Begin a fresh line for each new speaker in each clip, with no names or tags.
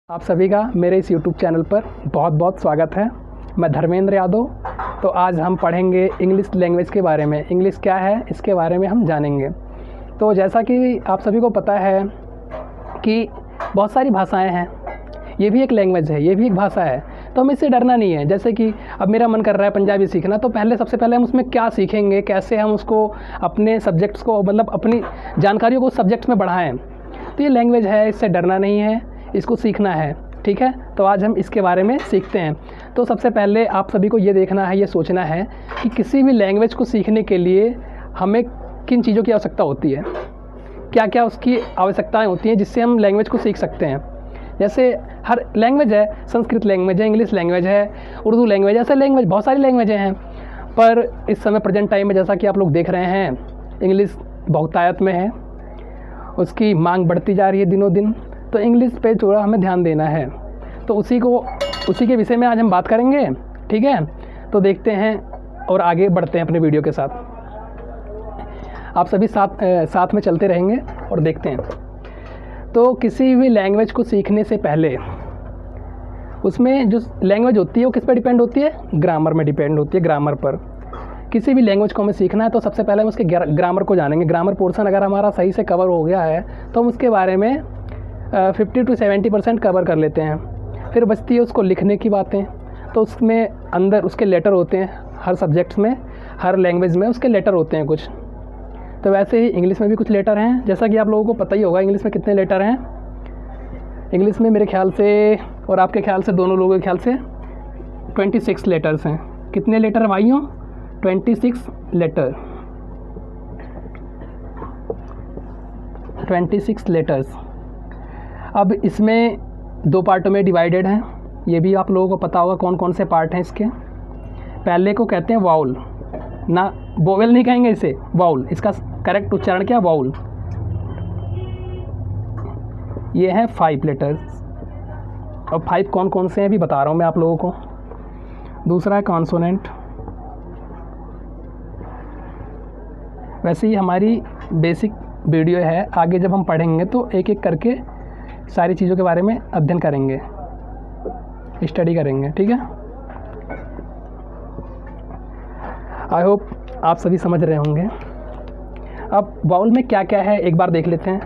आप सभी का मेरे इस YouTube चैनल पर बहुत बहुत स्वागत है। मैं धर्मेंद्र यादव। तो आज हम पढ़ेंगे इंग्लिश लैंग्वेज के बारे में। इंग्लिश क्या है इसके बारे में हम जानेंगे। तो जैसा कि आप सभी को पता है कि बहुत सारी भाषाएं हैं, ये भी एक लैंग्वेज है, ये भी एक भाषा है। तो हमें इससे डरना नहीं है। जैसे कि अब मेरा मन कर रहा है पंजाबी सीखना, तो सबसे पहले हम उसमें क्या सीखेंगे, कैसे हम उसको अपने सब्जेक्ट्स को मतलब अपनी जानकारियों को सब्जेक्ट्स में बढ़ाएँ। तो ये लैंग्वेज है, इससे डरना नहीं है, इसको सीखना है। ठीक है, तो आज हम इसके बारे में सीखते हैं। तो सबसे पहले आप सभी को ये देखना है, ये सोचना है कि किसी भी लैंग्वेज को सीखने के लिए हमें किन चीज़ों की आवश्यकता होती है, क्या क्या उसकी आवश्यकताएं होती हैं जिससे हम लैंग्वेज को सीख सकते हैं। जैसे हर लैंग्वेज है, संस्कृत लैंग्वेज है, इंग्लिश लैंग्वेज है, उर्दू लैंग्वेज, ऐसे लैंग्वेज बहुत सारी लैंग्वेजें हैं। पर इस समय प्रेजेंट टाइम में जैसा कि आप लोग देख रहे हैं, इंग्लिश बहुतायत में है, उसकी मांग बढ़ती जा रही है दिनों दिन। तो इंग्लिश पे थोड़ा हमें ध्यान देना है। तो उसी के विषय में आज हम बात करेंगे। ठीक है, तो देखते हैं और आगे बढ़ते हैं अपने वीडियो के साथ। आप सभी साथ में चलते रहेंगे और देखते हैं। तो किसी भी लैंग्वेज को सीखने से पहले उसमें जो लैंग्वेज होती है वो किस पर डिपेंड होती है? ग्रामर में डिपेंड होती है, ग्रामर पर। किसी भी लैंग्वेज को हमें सीखना है तो सबसे पहले हम उसके ग्रामर को जानेंगे। ग्रामर पोर्शन अगर हमारा सही से कवर हो गया है तो हम उसके बारे में 50 से 70% कवर कर लेते हैं। फिर बचती है उसको लिखने की बातें। तो उसमें अंदर उसके लेटर होते हैं, हर सब्जेक्ट्स में, हर लैंग्वेज में उसके लेटर होते हैं कुछ। तो वैसे ही इंग्लिश में भी कुछ लेटर हैं। जैसा कि आप लोगों को पता ही होगा इंग्लिश में कितने लेटर हैं। इंग्लिश में मेरे ख्याल से और आपके ख्याल से, दोनों लोगों के ख्याल से 26 लेटर्स हैं। कितने लेटर हैं भाइयों? 26 लेटर, 26 लेटर्स। अब इसमें दो पार्टों में डिवाइडेड हैं, ये भी आप लोगों को पता होगा कौन कौन से पार्ट हैं इसके। पहले को कहते हैं वाउल, ना वोवेल नहीं कहेंगे इसे, वाउल। इसका करेक्ट उच्चारण क्या? वाउल। ये हैं 5 लेटर्स। अब 5 कौन कौन से हैं भी बता रहा हूँ मैं आप लोगों को। दूसरा है कॉन्सोनेंट। वैसे ही हमारी बेसिक वीडियो है, आगे जब हम पढ़ेंगे तो एक एक करके सारी चीज़ों के बारे में अध्ययन करेंगे, स्टडी करेंगे। ठीक है, आई होप आप सभी समझ रहे होंगे। अब वाउल में क्या क्या है एक बार देख लेते हैं।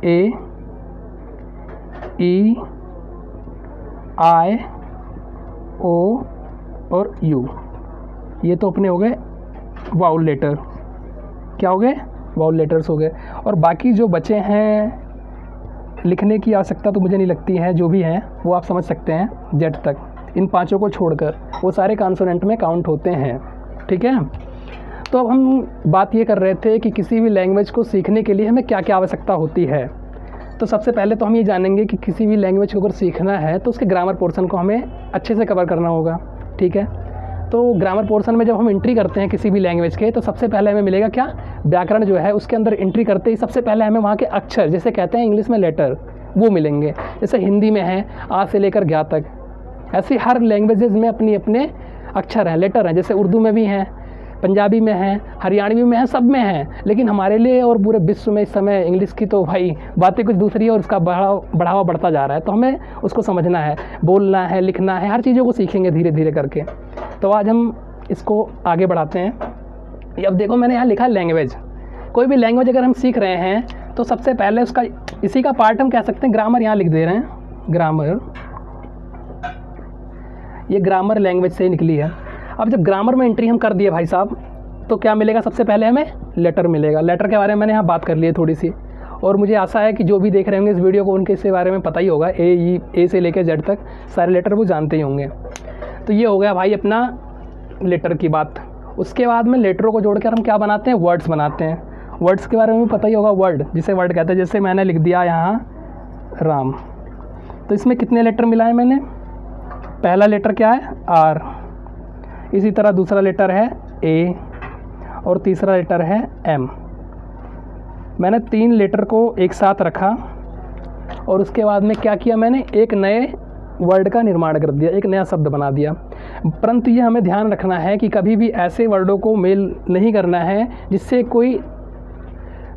ए, ई, आई, ओ और यू, ये तो अपने हो गए वाउल लेटर। क्या हो गए? वाउल लेटर्स हो गए। और बाकी जो बचे हैं, लिखने की आवश्यकता तो मुझे नहीं लगती है, जो भी हैं वो आप समझ सकते हैं जेड तक। इन 5 को छोड़कर वो सारे कॉन्सोनेंट में काउंट होते हैं। ठीक है, तो अब हम बात ये कर रहे थे कि किसी भी लैंग्वेज को सीखने के लिए हमें क्या क्या आवश्यकता होती है। तो सबसे पहले तो हम ये जानेंगे कि किसी भी लैंग्वेज को अगर सीखना है तो उसके ग्रामर पोर्शन को हमें अच्छे से कवर करना होगा। ठीक है, तो ग्रामर पोर्शन में जब हम एंट्री करते हैं किसी भी लैंग्वेज के, तो सबसे पहले हमें मिलेगा क्या? व्याकरण जो है उसके अंदर एंट्री करते ही सबसे पहले हमें वहाँ के अक्षर, जैसे कहते हैं इंग्लिश में लेटर, वो मिलेंगे। जैसे हिंदी में है आ से लेकर ज्ञा तक, ऐसे हर लैंग्वेजेस में अपने अपने अक्षर हैं, लेटर हैं। जैसे उर्दू में भी हैं, पंजाबी में हैं, हरियाणवी में हैं, सब में हैं। लेकिन हमारे लिए और पूरे विश्व में इस समय इंग्लिश की तो भाई बातें कुछ दूसरी है और उसका बढ़ावा बढ़ता जा रहा है। तो हमें उसको समझना है, बोलना है, लिखना है, हर चीज़ों को सीखेंगे धीरे धीरे करके। तो आज हम इसको आगे बढ़ाते हैं। अब देखो मैंने यहाँ लिखा लैंग्वेज। कोई भी लैंग्वेज अगर हम सीख रहे हैं तो सबसे पहले उसका इसी का पार्ट हम कह सकते हैं ग्रामर। यहाँ लिख दे रहे हैं ग्रामर, ये ग्रामर लैंग्वेज से ही निकली है। अब जब ग्रामर में एंट्री हम कर दिए भाई साहब, तो क्या मिलेगा? सबसे पहले हमें लेटर मिलेगा। लेटर के बारे में मैंने यहाँ बात कर ली है थोड़ी सी, और मुझे आशा है कि जो भी देख रहे होंगे इस वीडियो को उनके इसके बारे में पता ही होगा। ए से लेकर जेड तक सारे लेटर वो जानते ही होंगे। तो ये हो गया भाई अपना लेटर की बात। उसके बाद में लेटरों को जोड़कर हम क्या बनाते हैं? वर्ड्स बनाते हैं। वर्ड्स के बारे में भी पता ही होगा, वर्ड जिसे वर्ड कहते हैं। जैसे मैंने लिख दिया यहाँ राम, तो इसमें कितने लेटर मिलाए मैंने? पहला लेटर क्या है? आर। इसी तरह दूसरा लेटर है ए और तीसरा लेटर है एम। मैंने 3 लेटर को एक साथ रखा और उसके बाद में क्या किया? मैंने एक नए वर्ड का निर्माण कर दिया, एक नया शब्द बना दिया। परंतु ये हमें ध्यान रखना है कि कभी भी ऐसे वर्डों को मेल नहीं करना है जिससे कोई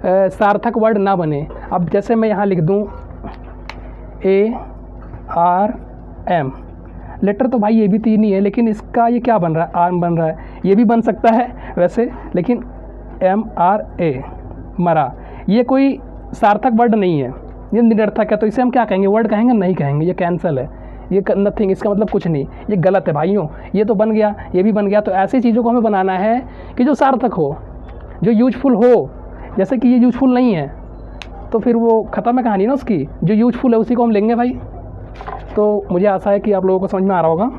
सार्थक वर्ड ना बने। अब जैसे मैं यहाँ लिख दूँ ए आर एम। लेटर तो भाई ये भी 3 ही है, लेकिन इसका ये क्या बन रहा है, आर्म बन रहा है। ये भी बन सकता है वैसे, लेकिन MRA मरा, ये कोई सार्थक वर्ड नहीं है, ये निरर्थक है। तो इसे हम क्या कहेंगे, वर्ड कहेंगे, नहीं कहेंगे, ये कैंसल है, ये नथिंग, इसका मतलब कुछ नहीं, ये गलत है भाइयों। ये तो बन गया, ये भी बन गया। तो ऐसी चीज़ों को हमें बनाना है कि जो सार्थक हो, जो यूजफुल हो। जैसे कि ये यूजफुल नहीं है तो फिर वो ख़त्म है कहानी ना उसकी। जो यूजफुल है उसी को हम लेंगे भाई। तो मुझे आशा है कि आप लोगों को समझ में आ रहा होगा,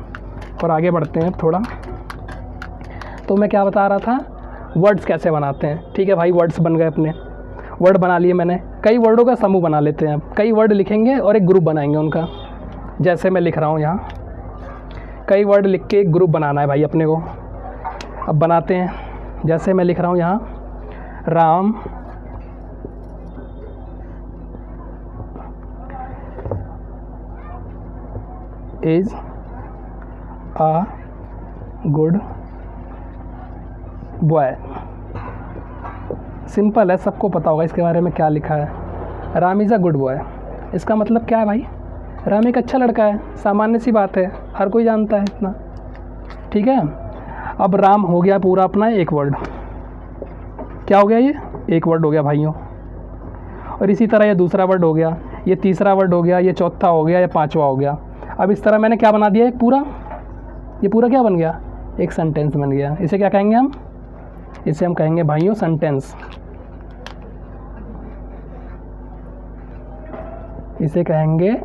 और आगे बढ़ते हैं थोड़ा। तो मैं क्या बता रहा था, वर्ड्स कैसे बनाते हैं। ठीक है भाई, वर्ड्स बन गए अपने, वर्ड बना लिए मैंने। कई वर्डों का समूह बना लेते हैं, कई वर्ड लिखेंगे और एक ग्रुप बनाएंगे उनका। जैसे मैं लिख रहा हूँ यहाँ, कई वर्ड लिख के एक ग्रुप बनाना है भाई अपने को। अब बनाते हैं। जैसे मैं लिख रहा हूँ यहाँ, Ram is a good boy. Simple है, सबको पता होगा इसके बारे में क्या लिखा है। Ram is a good boy, इसका मतलब क्या है भाई, राम एक अच्छा लड़का है। सामान्य सी बात है, हर कोई जानता है इतना। ठीक है, अब राम हो गया पूरा अपना एक वर्ड। क्या हो गया, ये एक वर्ड हो गया भाइयों। और इसी तरह ये दूसरा वर्ड हो गया, ये तीसरा वर्ड हो गया, ये चौथा हो गया, ये पांचवा हो गया। अब इस तरह मैंने क्या बना दिया, एक पूरा, ये पूरा क्या बन गया, एक सेंटेंस बन गया। इसे क्या कहेंगे हम, इसे हम कहेंगे भाइयों सेंटेंस। इसे कहेंगे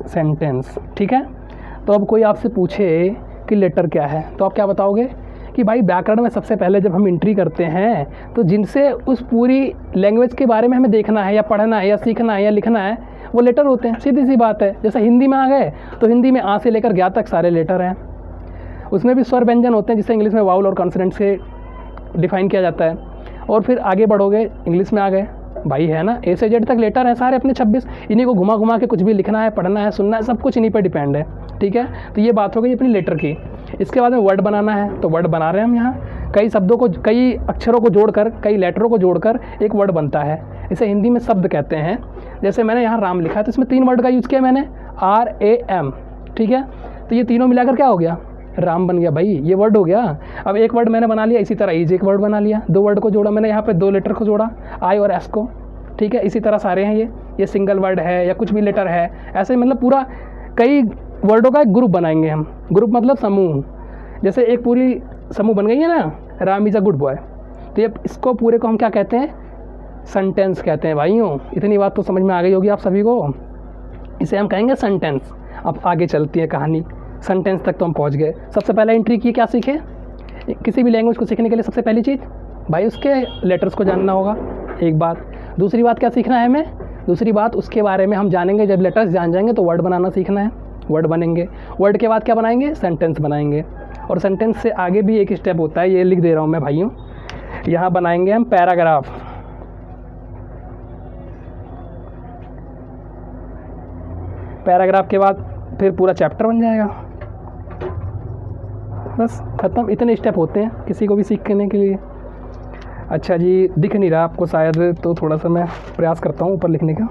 सेंटेंस। ठीक है। तो अब कोई आपसे पूछे कि लेटर क्या है, तो आप क्या बताओगे कि भाई व्याकरण में सबसे पहले जब हम एंट्री करते हैं तो जिनसे उस पूरी लैंग्वेज के बारे में हमें देखना है या पढ़ना है या सीखना है या लिखना है, वो लेटर होते हैं। सीधी सी बात है। जैसे हिंदी में आ गए तो हिंदी में आ से लेकर ज्ञा तक सारे लेटर हैं। उसमें भी स्वर व्यंजन होते हैं जिसे इंग्लिश में वाउल और कॉन्सोनेंट से डिफाइन किया जाता है। और फिर आगे बढ़ोगे, इंग्लिश में आ गए भाई, है ना, ए से जेड तक लेटर है सारे अपने 26। इन्हीं को घुमा घुमा के कुछ भी लिखना है, पढ़ना है, सुनना है, सब कुछ इन्हीं पर डिपेंड है। ठीक है, तो ये बात हो गई अपनी लेटर की। इसके बाद में वर्ड बनाना है, तो वर्ड बना रहे हैं हम यहाँ। कई शब्दों को, कई अक्षरों को जोड़कर, कई लेटरों को जोड़कर एक वर्ड बनता है। इसे हिंदी में शब्द कहते हैं। जैसे मैंने यहाँ राम लिखा है तो इसमें 3 वर्ड का यूज़ किया मैंने, RAM। ठीक है, तो ये तीनों मिलाकर क्या हो गया, राम बन गया भाई, ये वर्ड हो गया। अब एक वर्ड मैंने बना लिया। इसी तरह इज एक वर्ड बना लिया। 2 वर्ड को जोड़ा मैंने यहाँ पे, 2 लेटर को जोड़ा, I और S को। ठीक है, इसी तरह सारे हैं ये सिंगल वर्ड है या कुछ भी लेटर है, ऐसे मतलब पूरा कई वर्डों का एक ग्रुप बनाएंगे हम। ग्रुप मतलब समूह। जैसे एक पूरी समूह बन गई है ना, Ram is a good boy, तो ये इसको पूरे को हम क्या कहते हैं, सेंटेंस कहते हैं भाइयों। इतनी बात तो समझ में आ गई होगी आप सभी को। इसे हम कहेंगे सेंटेंस। अब आगे चलती है कहानी, सेंटेंस तक तो हम पहुंच गए। सबसे पहले एंट्री की क्या सीखे, किसी भी लैंग्वेज को सीखने के लिए सबसे पहली चीज़ भाई उसके लेटर्स को जानना होगा, एक बात। दूसरी बात क्या सीखना है हमें, दूसरी बात उसके बारे में हम जानेंगे। जब लेटर्स जान जाएंगे तो वर्ड बनाना सीखना है, वर्ड बनेंगे। वर्ड के बाद क्या बनाएंगे, सेंटेंस बनाएंगे। और सेंटेंस से आगे भी एक स्टेप होता है, ये लिख दे रहा हूँ मैं भाइयों। यहाँ बनाएंगे हम पैराग्राफ। पैराग्राफ के बाद फिर पूरा चैप्टर बन जाएगा। बस खत्म। इतने स्टेप होते हैं किसी को भी सीखने के लिए। अच्छा जी, दिख नहीं रहा आपको शायद, तो थोड़ा सा मैं प्रयास करता हूँ ऊपर लिखने का।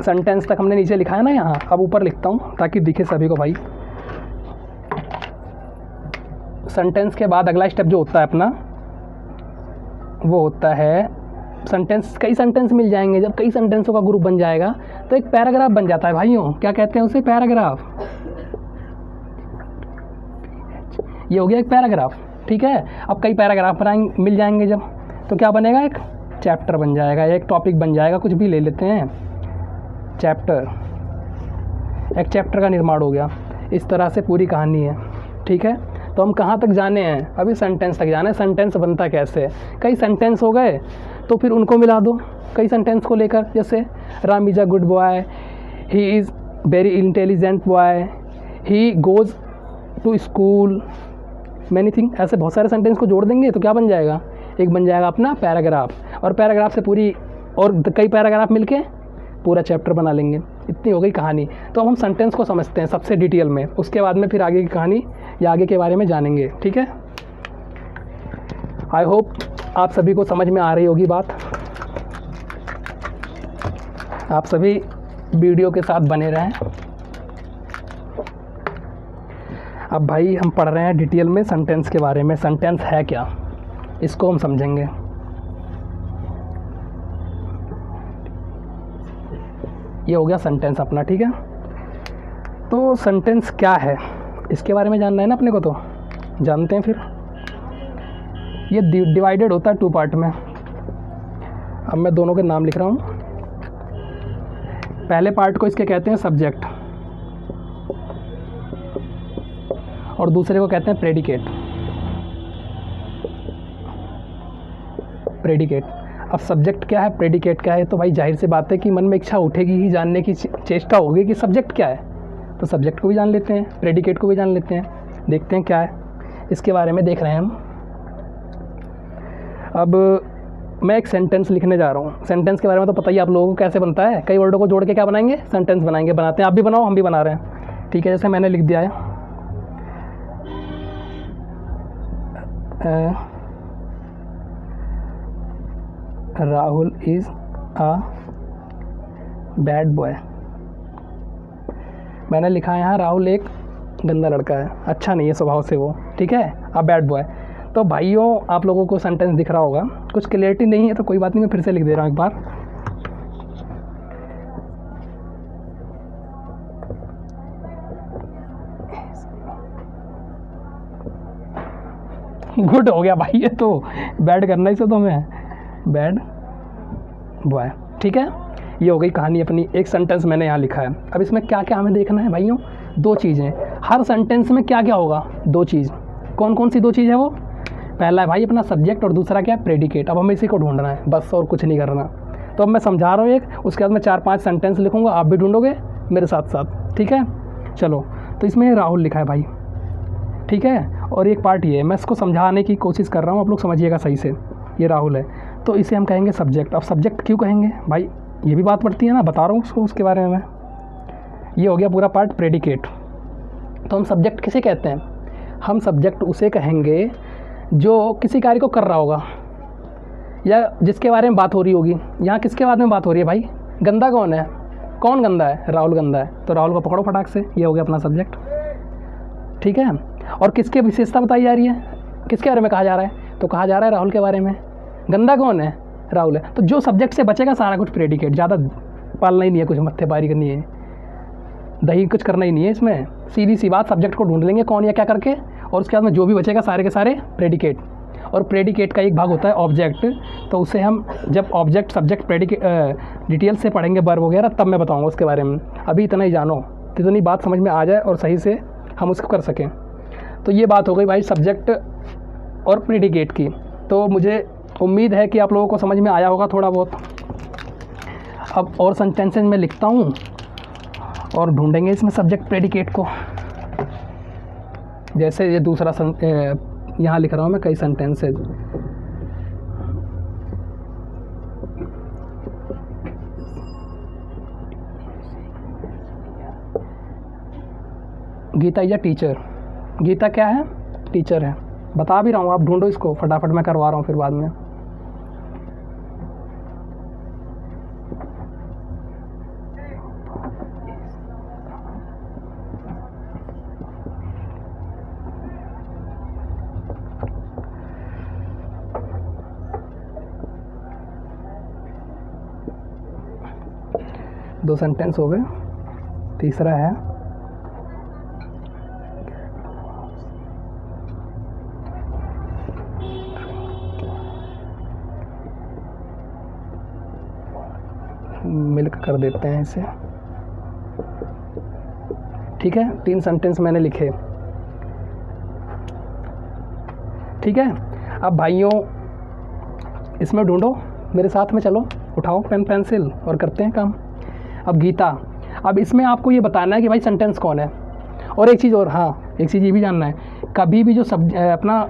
सेंटेंस तक हमने नीचे लिखा है ना यहाँ, अब ऊपर लिखता हूँ ताकि दिखे सभी को भाई। सेंटेंस के बाद अगला स्टेप जो होता है अपना, वो होता है सेंटेंस। कई सेंटेंस मिल जाएंगे। जब कई सेंटेंसों का ग्रुप बन जाएगा तो एक पैराग्राफ बन जाता है भाइयों। क्या कहते हैं उसे, पैराग्राफ। ये हो गया एक पैराग्राफ। ठीक है, अब कई पैराग्राफ बनाएंगे, मिल जाएंगे जब, तो क्या बनेगा, एक चैप्टर बन जाएगा, एक टॉपिक बन जाएगा। कुछ भी ले लेते हैं, चैप्टर। एक चैप्टर का निर्माण हो गया। इस तरह से पूरी कहानी है। ठीक है, तो हम कहाँ तक जाने हैं, अभी सेंटेंस तक जाना है। सेंटेंस बनता कैसे, कई सेंटेंस हो गए तो फिर उनको मिला दो कई सेंटेंस को लेकर। जैसे Ram is a good boy, he is very intelligent boy, he goes to school, many thing. ऐसे बहुत सारे सेंटेंस को जोड़ देंगे तो क्या बन जाएगा, एक बन जाएगा अपना पैराग्राफ। और पैराग्राफ से पूरी और कई पैराग्राफ मिलके पूरा चैप्टर बना लेंगे। इतनी हो गई कहानी। तो अब हम सेंटेंस को समझते हैं सबसे डिटेल में, उसके बाद में फिर आगे की कहानी या आगे के बारे में जानेंगे। ठीक है, आई होप आप सभी को समझ में आ रही होगी बात। आप सभी वीडियो के साथ बने रहें। अब भाई हम पढ़ रहे हैं डिटेल में सेंटेंस के बारे में। सेंटेंस है क्या, इसको हम समझेंगे। ये हो गया सेंटेंस अपना, ठीक है। तो सेंटेंस क्या है इसके बारे में जानना है ना अपने को, तो जानते हैं फिर। ये डिवाइडेड होता है 2 पार्ट में। अब मैं दोनों के नाम लिख रहा हूँ। पहले पार्ट को इसके कहते हैं सब्जेक्ट और दूसरे को कहते हैं प्रेडिकेट। प्रेडिकेट। अब सब्जेक्ट क्या है, प्रेडिकेट क्या है, तो भाई जाहिर सी बात है कि मन में इच्छा उठेगी ही, जानने की चेष्टा होगी कि सब्जेक्ट क्या है। तो सब्जेक्ट को भी जान लेते हैं, प्रेडिकेट को भी जान लेते हैं, देखते हैं क्या है इसके बारे में देख रहे हैं हम। अब मैं एक सेंटेंस लिखने जा रहा हूँ। सेंटेंस के बारे में तो पता ही आप लोगों को कैसे बनता है, कई वर्डों को जोड़ के क्या बनाएंगे, सेंटेंस बनाएंगे। बनाते हैं, आप भी बनाओ, हम भी बना रहे हैं, ठीक है। जैसे मैंने लिख दिया है Rahul is a bad boy. मैंने लिखा है यहाँ राहुल एक गंदा लड़का है, अच्छा नहीं है स्वभाव से वो, ठीक है, अ बैड बॉय। तो भाइयों आप लोगों को सेंटेंस दिख रहा होगा, कुछ क्लियरिटी नहीं है तो कोई बात नहीं, मैं फिर से लिख दे रहा हूँ एक बार। गुड हो गया भाई, ये तो बैड करना ही से तो मैं बैड बॉय, ठीक है। ये हो गई कहानी अपनी। एक सेंटेंस मैंने यहाँ लिखा है। अब इसमें क्या क्या हमें देखना है भाइयों, 2 चीज़ें। हर सेंटेंस में क्या क्या होगा, 2 चीज़। कौन कौन सी 2 चीज़ है वो, पहला है भाई अपना सब्जेक्ट और दूसरा क्या है, प्रेडिकेट। अब हमें इसी को ढूंढना है बस, और कुछ नहीं करना। तो अब मैं समझा रहा हूँ एक, उसके बाद मैं 4-5 सेंटेंस लिखूँगा, आप भी ढूंढोगे मेरे साथ साथ, ठीक है। चलो, तो इसमें राहुल लिखा है भाई, ठीक है। और एक पार्ट ये है, मैं इसको समझाने की कोशिश कर रहा हूँ, आप लोग समझिएगा सही से। ये राहुल है तो इसे हम कहेंगे सब्जेक्ट। अब सब्जेक्ट क्यों कहेंगे भाई, ये भी बात पड़ती है ना, बता रहा हूँ उसको, उसके बारे में मैं। ये हो गया पूरा पार्ट प्रेडिकेट। तो हम सब्जेक्ट किसे कहते हैं, हम सब्जेक्ट उसे कहेंगे जो किसी कार्य को कर रहा होगा या जिसके बारे में बात हो रही होगी। यहाँ किसके बारे में बात हो रही है भाई, गंदा कौन है, कौन गंदा है, राहुल गंदा है, तो राहुल को पकड़ो फटाक से। ये हो गया अपना सब्जेक्ट, ठीक है। और किसके विशेषता बताई जा रही है, किसके बारे में कहा जा रहा है, तो कहा जा रहा है राहुल के बारे में। गंदा कौन है, राहुल है। तो जो सब्जेक्ट से बचेगा सारा कुछ प्रेडिकेट, ज़्यादा पालना ही नहीं है, कुछ मत्थेबारी करनी है, दही कुछ करना ही नहीं है इसमें। सीधी सी बात, सब्जेक्ट को ढूंढ लेंगे कौन या क्या करके, और उसके बाद में जो भी बचेगा सारे के सारे प्रेडिकेट। और प्रेडिकेट का एक भाग होता है ऑब्जेक्ट, तो उसे हम जब ऑब्जेक्ट सब्जेक्ट प्रेडिकेट डिटेल से पढ़ेंगे वर्ब वगैरह, तब मैं बताऊँगा उसके बारे में। अभी इतना ही जानो, इतनी बात समझ में आ जाए और सही से हम उसको कर सकें। तो ये बात हो गई भाई सब्जेक्ट और प्रेडिकेट की। तो मुझे उम्मीद है कि आप लोगों को समझ में आया होगा थोड़ा बहुत। अब और सेंटेंसेस में लिखता हूँ और ढूंढेंगे इसमें सब्जेक्ट प्रेडिकेट को। जैसे ये दूसरा यहाँ लिख रहा हूँ मैं कई sentences. Geeta is a teacher. Geeta क्या है, टीचर है। बता भी रहा हूँ, आप ढूंढो इसको फटाफट, मैं करवा रहा हूँ फिर बाद में। दो सेंटेंस हो गए, तीसरा है मिल्क कर देते हैं इसे, ठीक है। 3 सेंटेंस मैंने लिखे, ठीक है। अब भाइयों इसमें ढूंढो, मेरे साथ में चलो, उठाओ पेन पेंसिल और करते हैं काम। अब गीता, अब इसमें आपको ये बताना है कि भाई सेंटेंस कौन है। और एक चीज़ और, हाँ एक चीज़ ये भी जानना है, कभी भी जो अपना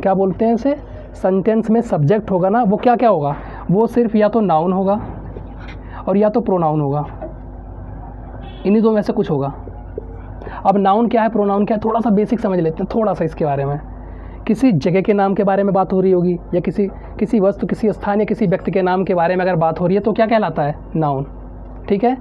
क्या बोलते हैं उसे, सेंटेंस में सब्जेक्ट होगा ना, वो क्या क्या होगा, वो सिर्फ या तो नाउन होगा और या तो प्रोनाउन होगा, इन्हीं दो में से कुछ होगा। अब नाउन क्या है, प्रोनाउन क्या है, थोड़ा सा बेसिक समझ लेते हैं थोड़ा सा इसके बारे में। किसी जगह के नाम के बारे में बात हो रही होगी या किसी वस्तु, किसी स्थान या किसी व्यक्ति के नाम के बारे में अगर बात हो रही है तो क्या कहलाता है, नाउन, ठीक है।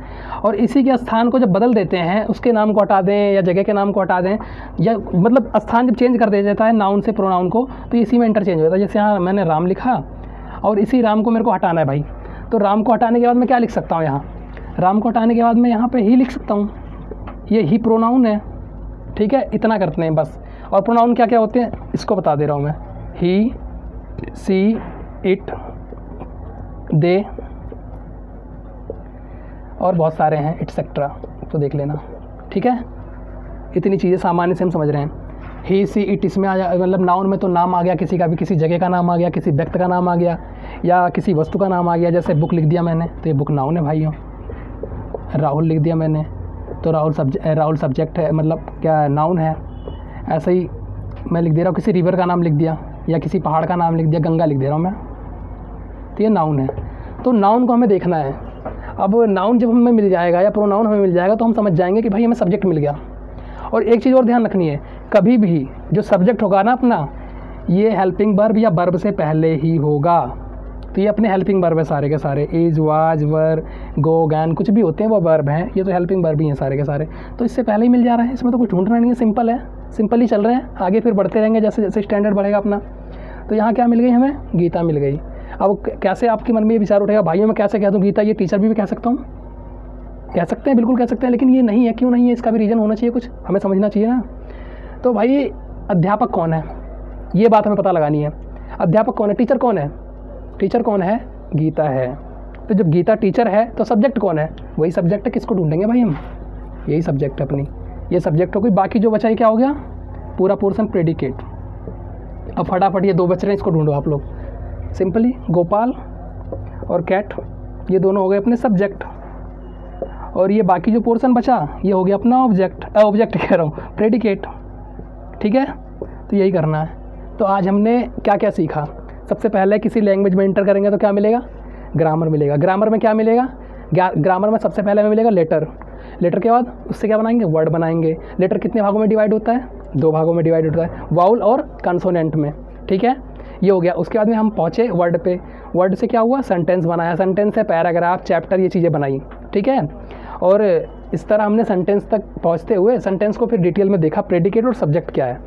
और इसी के स्थान को जब बदल देते हैं, उसके नाम को हटा दें या जगह के नाम को हटा दें, या मतलब स्थान जब चेंज कर दिया जाता है नाउन से प्रोनाउन को, तो इसी में इंटरचेंज होता है। जैसे यहाँ मैंने राम लिखा और इसी राम को मेरे को हटाना है भाई, तो राम को हटाने के बाद मैं क्या लिख सकता हूँ यहाँ, राम को हटाने के बाद मैं यहाँ पे ही लिख सकता हूँ, ये ही प्रोनाउन है, ठीक है। इतना करते हैं बस। और प्रोनाउन क्या क्या होते हैं इसको बता दे रहा हूँ मैं, ही, सी, इट, दे और बहुत सारे हैं एटसेट्रा, तो देख लेना, ठीक है। इतनी चीज़ें सामान्य से हम समझ रहे हैं। ही, सी, इट इसमें आ जा, मतलब नाउन में तो नाम आ गया किसी का भी, किसी जगह का नाम आ गया, किसी व्यक्ति का नाम आ गया, या किसी वस्तु का नाम आ गया। जैसे बुक लिख दिया मैंने तो ये बुक नाउन है भाइयों। राहुल लिख दिया मैंने तो राहुल सब्जेक्ट है, मतलब क्या नाउन है। ऐसे ही मैं लिख दे रहा हूँ, किसी रिवर का नाम लिख दिया या किसी पहाड़ का नाम लिख दिया, गंगा लिख दे रहा हूँ मैं, तो ये नाउन है। तो नाउन को हमें देखना है। अब नाउन जब हमें मिल जाएगा या प्रोनाउन हमें मिल जाएगा तो हम समझ जाएंगे कि भाई हमें सब्जेक्ट मिल गया। और एक चीज़ और ध्यान रखनी है, कभी भी जो सब्जेक्ट होगा ना अपना, ये हेल्पिंग वर्ब या वर्ब से पहले ही होगा। तो ये अपने हेल्पिंग वर्ब है सारे के सारे, is, was, were, go, gone, कुछ भी होते हैं वो वर्ब हैं, ये तो हेल्पिंग वर्ब ही हैं सारे के सारे। तो इससे पहले ही मिल जा रहा है, इसमें तो कुछ ढूंढना नहीं है, सिंपल है, सिंपल ही चल रहे हैं, आगे फिर बढ़ते रहेंगे जैसे जैसे स्टैंडर्ड बढ़ेगा अपना। तो यहाँ क्या मिल गई हमें, गीता मिल गई। अब कैसे आपके मन में ये विचार उठेगा, भाइयों मैं कैसे कह दूँ गीता, ये टीचर भी कह सकता हूँ, कह सकते हैं, बिल्कुल कह सकते हैं, लेकिन ये नहीं है, क्यों नहीं है, इसका भी रीज़न होना चाहिए, कुछ हमें समझना चाहिए ना। तो भाई अध्यापक कौन है, ये बात हमें पता लगानी है। अध्यापक कौन है, टीचर कौन है, टीचर कौन है, गीता है। तो जब गीता टीचर है तो सब्जेक्ट कौन है, वही सब्जेक्ट है, किसको ढूंढेंगे भाई हम, यही सब्जेक्ट है अपनी, ये सब्जेक्ट हो गई। बाकी जो बचा है क्या हो गया, पूरा पोर्शन प्रेडिकेट। अब फटाफट ये दो बच रहे हैं, इसको ढूंढो आप लोग सिंपली, गोपाल और कैट, ये दोनों हो गए अपने सब्जेक्ट। और ये बाकी जो पोर्शन बचा ये हो गया अपना ऑब्जेक्ट कह रहा हूँ, प्रेडिकेट, ठीक है। तो यही करना है। तो आज हमने क्या क्या सीखा, सबसे पहले किसी लैंग्वेज में इंटर करेंगे तो क्या मिलेगा, ग्रामर मिलेगा। ग्रामर में क्या मिलेगा, ग्रामर में सबसे पहले हमें मिलेगा लेटर, लेटर के बाद उससे क्या बनाएंगे, वर्ड बनाएंगे। लेटर कितने भागों में डिवाइड होता है, 2 भागों में डिवाइड होता है, वाउल और कंसोनेंट में, ठीक है। ये हो गया। उसके बाद में हम पहुँचे वर्ड पे, वर्ड से क्या हुआ, सेंटेंस बनाया, सेंटेंस से पैराग्राफ, चैप्टर, ये चीज़ें बनाई, ठीक है। और इस तरह हमने सेंटेंस तक पहुँचते हुए सेंटेंस को फिर डिटेल में देखा, प्रेडिकेट और सब्जेक्ट क्या है,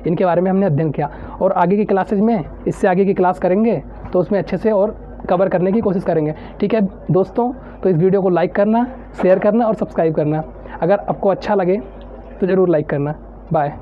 इनके बारे में हमने अध्ययन किया। और आगे की क्लासेज में इससे आगे की क्लास करेंगे तो उसमें अच्छे से और कवर करने की कोशिश करेंगे, ठीक है दोस्तों। तो इस वीडियो को लाइक करना, शेयर करना और सब्सक्राइब करना। अगर आपको अच्छा लगे तो ज़रूर लाइक करना। बाय।